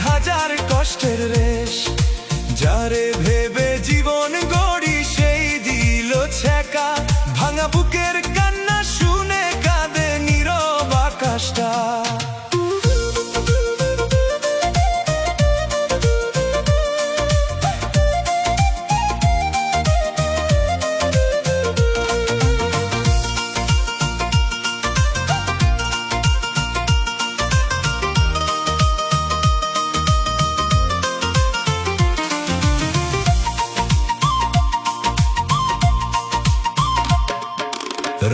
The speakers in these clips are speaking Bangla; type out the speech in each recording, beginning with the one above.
হাজার কষ্টের রেশ, যারে ভেবে জীবন গড়ি সেই দিল ছ্যাঁকা। ভাঙা বুকের কান্না শুনে কাঁদে নীরব আকাশটা।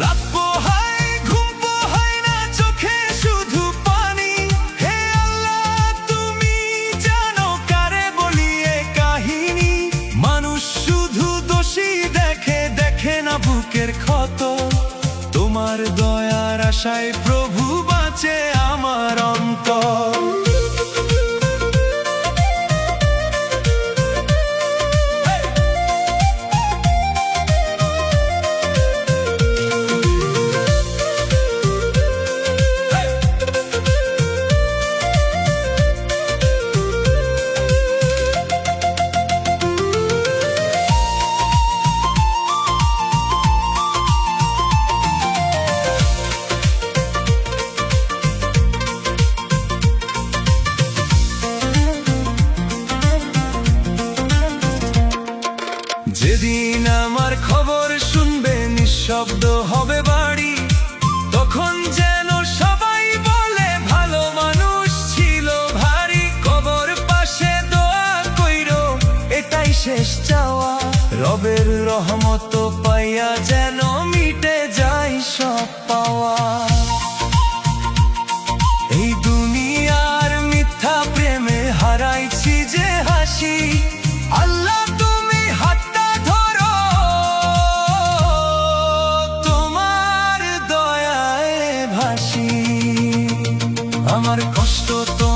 রাত পোহায় ঘুম পোহায় না, চোখে শুধু পানি। হে আল্লাহ তুমি জানো কারে বলি এ কাহিনী। মানুষ শুধু দোষী দেখে, দেখে না বুকের ক্ষত। তোমার দয়ার আশায় প্রভু বাঁচে আমার অন্তর। যেদিন আমার খবর শুনবে নিঃশব্দ হবে বাড়ি, তখন যেন সবাই বলে ভালো মানুষ ছিল ভারী। কবর পাশে দোয়া কইরো এটাই শেষ চাওয়া, রবের রহমত পাইয়া যেন মিটে যায় সব পাওয়া। এই দুনিয়ার মিথ্যা প্রেমে হারাইছি যে হাসি, আল্লাহ আমার কষ্ট তো